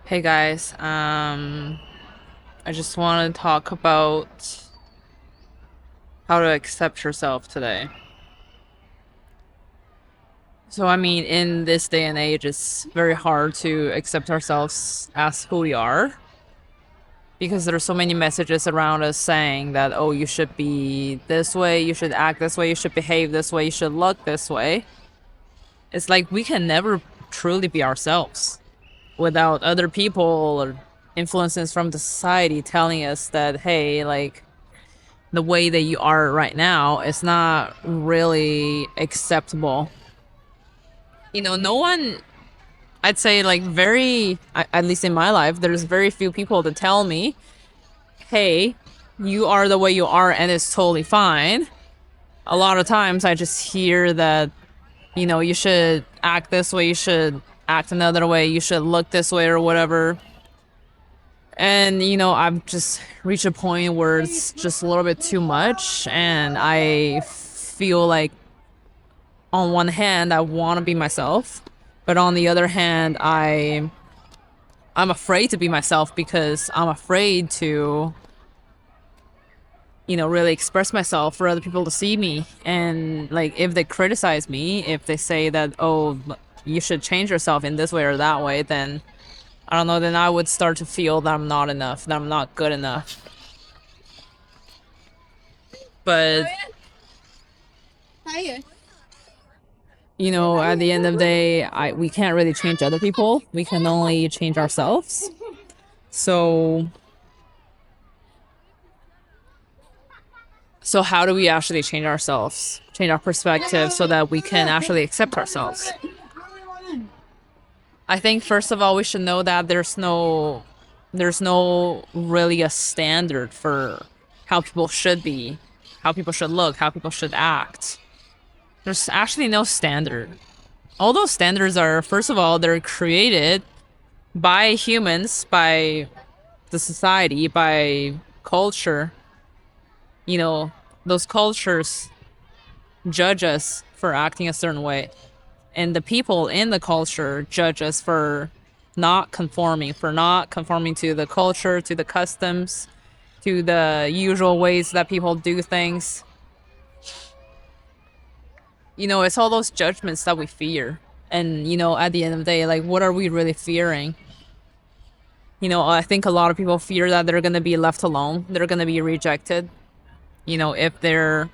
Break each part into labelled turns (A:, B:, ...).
A: Hey guys, I just want to talk about how to accept yourself today. So, I mean, in this day and age, it's very hard to accept ourselves as who we are because there are so many messages around us saying that, oh, you should be this way, you should act this way, you should behave this way, you should look this way. It's like we can never truly be ourselves without other people or influences from the society telling us that, hey, like, the way that you are right now is not really acceptable. No one, I'd say, like, at least in my life, there's very few people to tell me, hey, you are the way you are and it's totally fine. A lot of times I just hear that, you should act this way, you should act another way, you should look this way or whatever. And, I've just reached a point where it's just a little bit too much. And I feel like, on one hand, I want to be myself. But on the other hand, I'm afraid to be myself because I'm afraid to, really express myself for other people to see me. And, like, if they criticize me, if they say that, oh, you should change yourself in this way or that way, then I don't know, then I would start to feel that I'm not enough, that I'm not good enough. But, at the end of the day, we can't really change other people. We can only change ourselves. So, how do we actually change ourselves? Change our perspective so that we can actually accept ourselves? I think first of all we should know that there's no really a standard for how people should be, how people should look, how people should act. There's actually no standard. All those standards are, first of all, they're created by humans, by the society, by culture. Those cultures judge us for acting a certain way. And the people in the culture judge us for not conforming to the culture, to the customs, to the usual ways that people do things. It's all those judgments that we fear. And, at the end of the day, like, what are we really fearing? I think a lot of people fear that they're going to be left alone, they're going to be rejected, if they're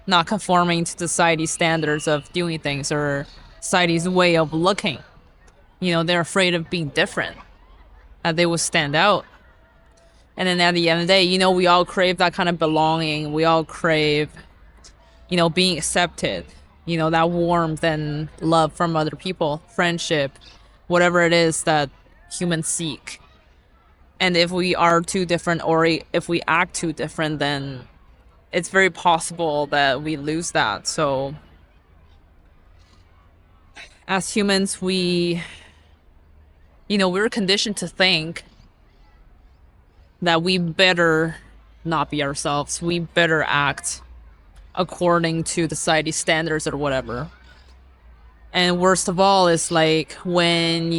A: not conforming to society's standards of doing things or society's way of looking. They're afraid of being different, that they will stand out. And then at the end of the day, we all crave that kind of belonging. We all crave, being accepted, that warmth and love from other people, friendship, whatever it is that humans seek. And if we are too different or if we act too different, then it's very possible that we lose that. So as humans, we're conditioned to think that we better not be ourselves. We better act according to the society standards or whatever. And worst of all is like when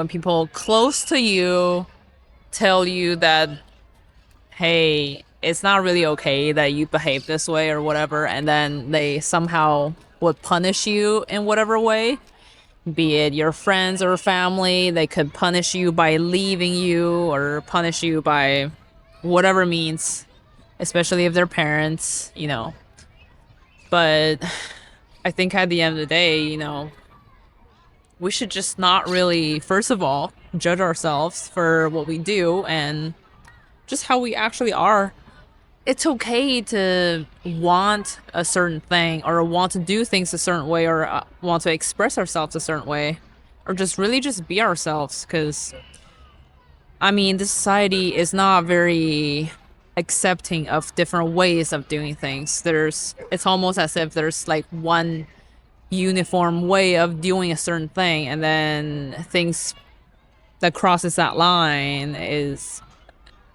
A: people close to you tell you that, hey, it's not really okay that you behave this way or whatever, and then they somehow would punish you in whatever way, be it your friends or family. They could punish you by leaving you or punish you by whatever means, especially if they're parents. But I think at the end of the day, we should just not really, first of all, judge ourselves for what we do and just how we actually are. It's okay to want a certain thing or want to do things a certain way or want to express ourselves a certain way or just be ourselves, because I mean, the society is not very accepting of different ways of doing things. It's almost as if there's like one uniform way of doing a certain thing, and then things that crosses that line is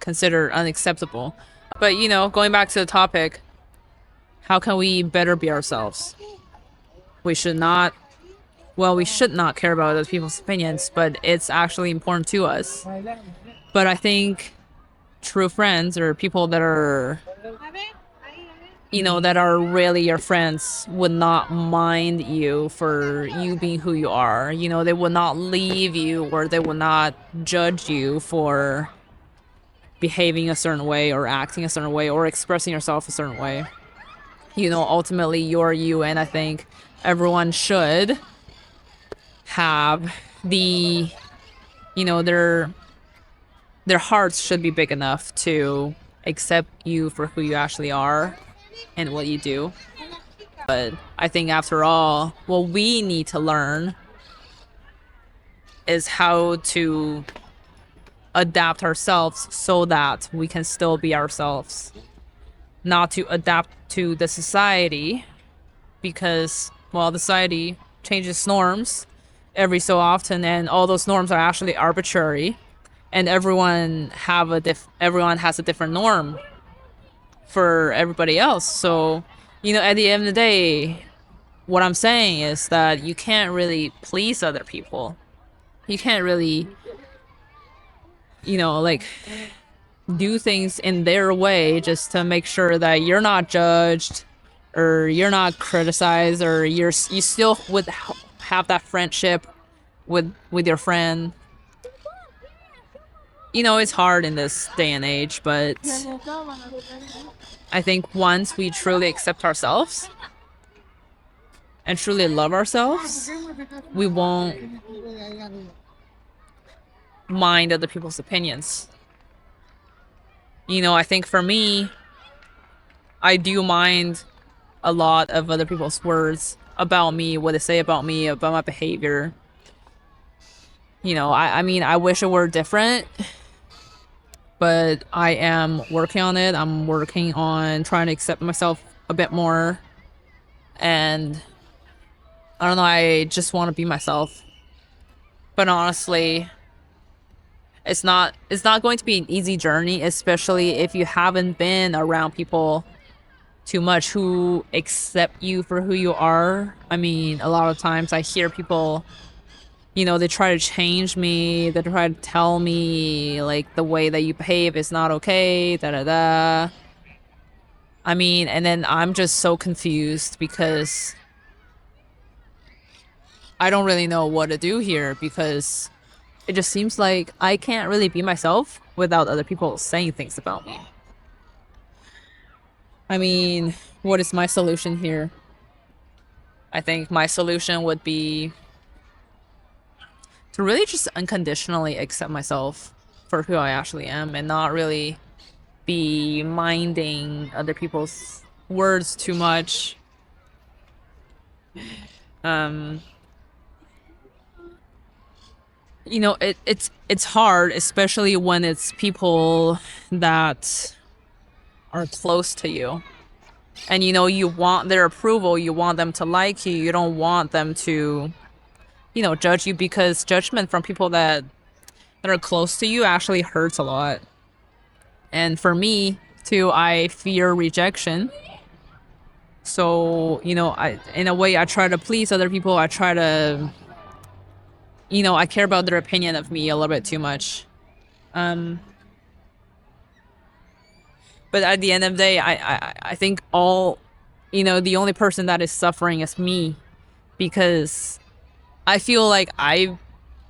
A: considered unacceptable. But, going back to the topic, how can we better be ourselves? We should not well, we should not care about other people's opinions, but it's actually important to us. But I think true friends or people that are, that are really your friends would not mind you for you being who you are. They would not leave you or they would not judge you for behaving a certain way or acting a certain way or expressing yourself a certain way. Ultimately you're you, and I think everyone should have the, their hearts should be big enough to accept you for who you actually are and what you do. But I think after all, what we need to learn is how to adapt ourselves so that we can still be ourselves. Not to adapt to the society because, well, the society changes norms every so often, and all those norms are actually arbitrary, and everyone has a different norm for everybody else. So, at the end of the day, what I'm saying is that you can't really please other people. You can't really, like do things in their way just to make sure that you're not judged or you're not criticized or you still would have that friendship with your friend. It's hard in this day and age, but I think once we truly accept ourselves and truly love ourselves, we won't mind other people's opinions. I think for me, I do mind a lot of other people's words about me, what they say about me, about my behavior. I mean, I wish it were different, but I am working on it. I'm working on trying to accept myself a bit more. And I don't know, I just want to be myself. But honestly, it's not going to be an easy journey, especially if you haven't been around people too much who accept you for who you are. I mean, a lot of times I hear people, they try to change me. They try to tell me, like, the way that you behave is not okay, da da da. I mean, and then I'm just so confused because I don't really know what to do here because it just seems like I can't really be myself without other people saying things about me. I mean, what is my solution here? I think my solution would be to really just unconditionally accept myself for who I actually am and not really be minding other people's words too much. It's hard, especially when it's people that are close to you. And you want their approval, you want them to like you, you don't want them to, judge you, because judgment from people that are close to you actually hurts a lot. And for me, too, I fear rejection. So, in a way, I try to please other people. I try to, I care about their opinion of me a little bit too much. But at the end of the day, I think the only person that is suffering is me, because I feel like I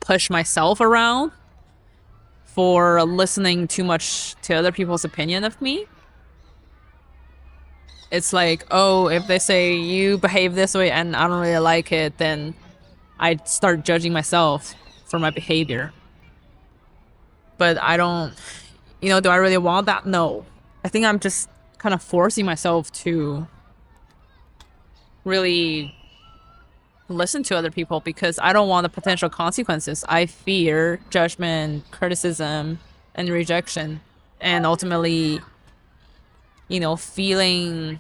A: push myself around for listening too much to other people's opinion of me. It's like, oh, if they say you behave this way and I don't really like it, then I start judging myself for my behavior. But I don't, do I really want that? No. I think I'm just kind of forcing myself to really listen to other people because I don't want the potential consequences. I fear judgment, criticism, and rejection. And ultimately, feeling,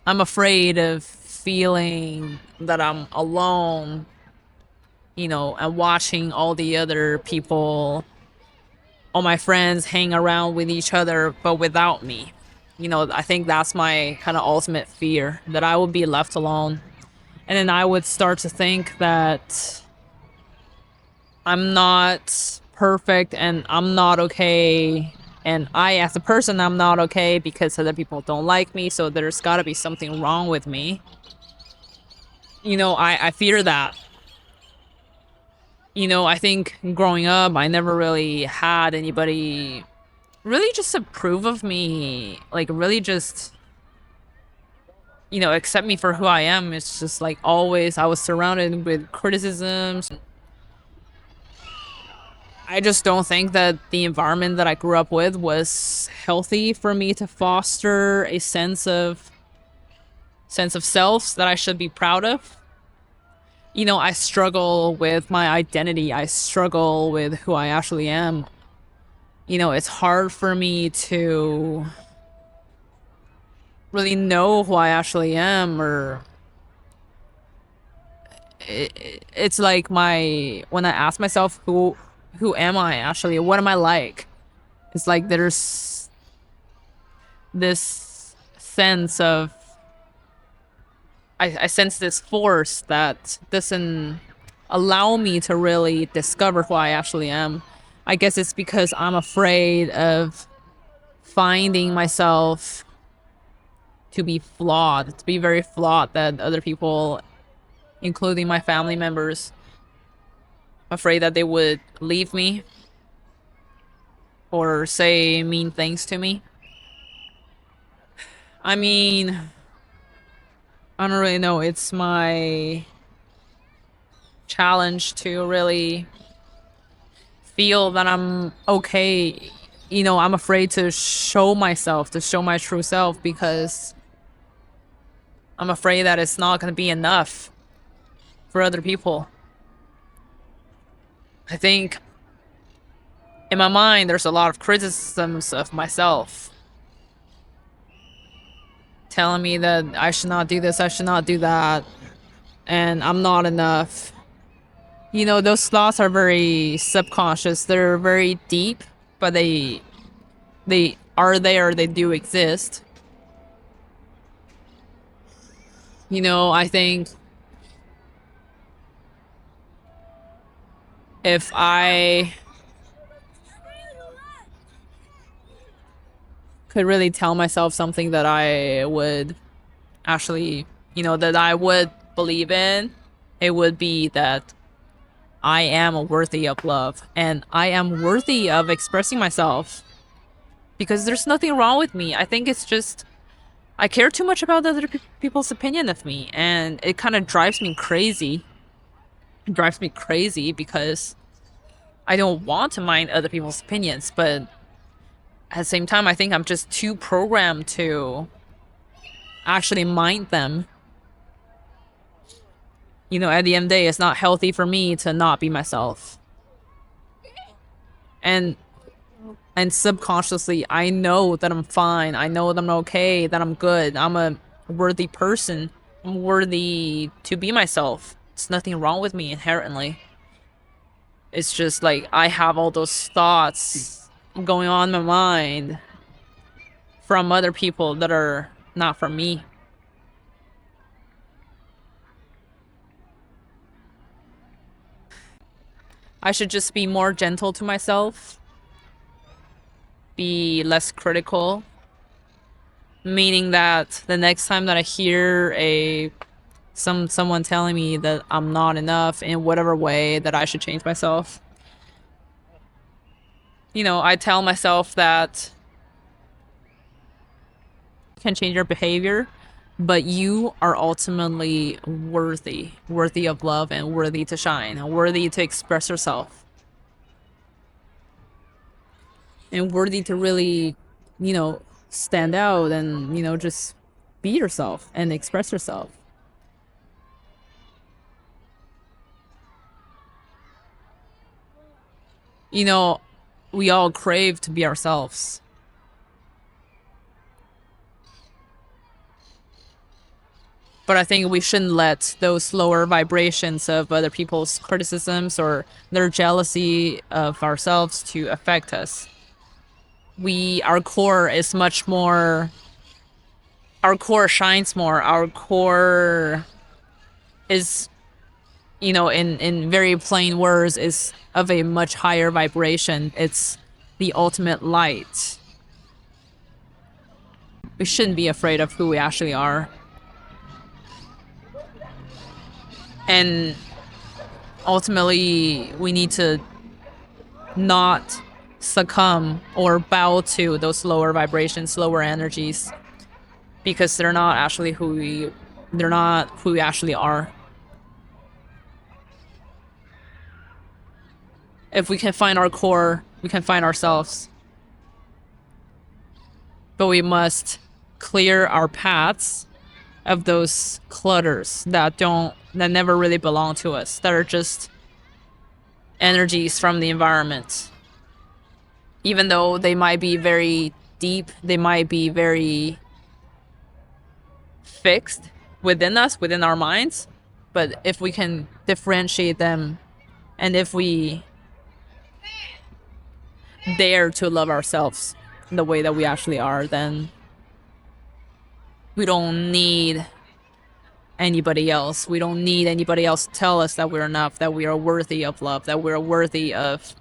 A: I'm afraid of feeling that I'm alone, and watching all the other people, all my friends hang around with each other, but without me. I think that's my kind of ultimate fear, that I will be left alone And then I would start to think that I'm not perfect and I'm not okay. And I, as a person, I'm not okay because other people don't like me. So there's got to be something wrong with me. I fear that. I think growing up, I never really had anybody really just approve of me. Like, really just, accept me for who I am. It's just like always, I was surrounded with criticisms. I just don't think that the environment that I grew up with was healthy for me to foster a sense of self that I should be proud of. I struggle with my identity. I struggle with who I actually am. It's hard for me to really know who I actually am, or it's like when I ask myself who am I actually? What am I like? It's like there's this sense of I sense this force that doesn't allow me to really discover who I actually am. I guess it's because I'm afraid of finding myself to be flawed, to be very flawed, that other people, including my family members, afraid that they would leave me or say mean things to me. I mean, I don't really know. It's my challenge to really feel that I'm okay. I'm afraid to show myself, to show my true self, because I'm afraid that it's not going to be enough for other people. I think in my mind, there's a lot of criticisms of myself, telling me that I should not do this, I should not do that, and I'm not enough. Those thoughts are very subconscious. They're very deep, but they are there, they do exist. I think if I could really tell myself something that I would actually, that I would believe in, it would be that I am worthy of love and I am worthy of expressing myself, because there's nothing wrong with me. I think it's just I care too much about other people's opinion of me, and it kind of drives me crazy. It drives me crazy because I don't want to mind other people's opinions, but at the same time, I think I'm just too programmed to actually mind them. At the end of the day, it's not healthy for me to not be myself. And subconsciously, I know that I'm fine. I know that I'm okay, that I'm good. I'm a worthy person. I'm worthy to be myself. There's nothing wrong with me inherently. It's just like I have all those thoughts going on in my mind from other people that are not from me. I should just be more gentle to myself, be less critical, meaning that the next time that I hear someone telling me that I'm not enough in whatever way that I should change myself, I tell myself that you can change your behavior, but you are ultimately worthy of love and worthy to shine, worthy to express yourself, and worthy to really, stand out and, just be yourself and express yourself. You know, we all crave to be ourselves. But I think we shouldn't let those lower vibrations of other people's criticisms or their jealousy of ourselves to affect us. Our core is much more, our core shines more. Our core is, you know, in very plain words, is of a much higher vibration. It's the ultimate light. We shouldn't be afraid of who we actually are. And ultimately, we need to not succumb or bow to those lower vibrations, lower energies, because they're not who we actually are. If we can find our core, we can find ourselves. But we must clear our paths of those clutters that never really belong to us, that are just energies from the environment. Even though they might be very deep, they might be very fixed within us, within our minds. But if we can differentiate them, and if we dare to love ourselves the way that we actually are, then we don't need anybody else. We don't need anybody else to tell us that we're enough, that we are worthy of love, that we're worthy of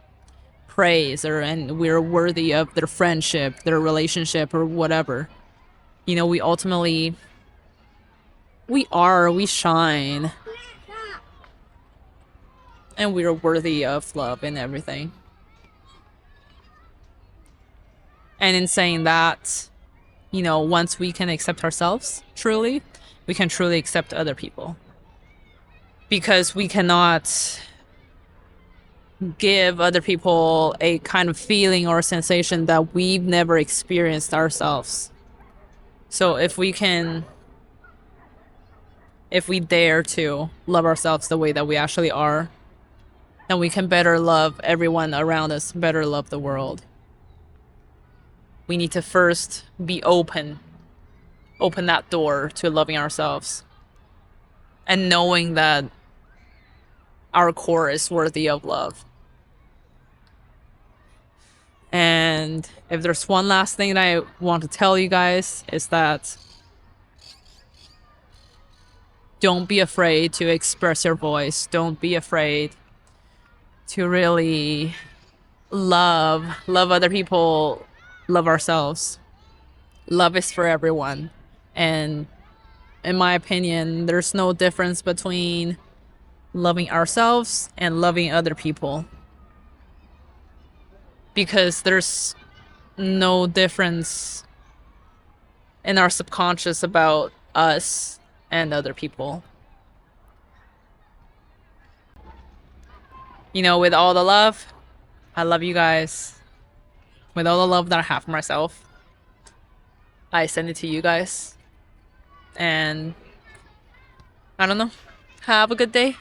A: praise, and we're worthy of their friendship, their relationship, or whatever. You know, we shine, and we are worthy of love and everything. And in saying that, you know, once we can accept ourselves truly, we can truly accept other people. Because we cannot give other people a kind of feeling or sensation that we've never experienced ourselves. So if we dare to love ourselves the way that we actually are, then we can better love everyone around us, better love the world. We need to first be open that door to loving ourselves, and knowing that our core is worthy of love. And if there's one last thing that I want to tell you guys, is that don't be afraid to express your voice. Don't be afraid to really love other people, love ourselves. Love is for everyone. And in my opinion, there's no difference between loving ourselves and loving other people. Because there's no difference in our subconscious about us and other people. You know, with all the love, I love you guys. With all the love that I have for myself, I send it to you guys. And I don't know. Have a good day.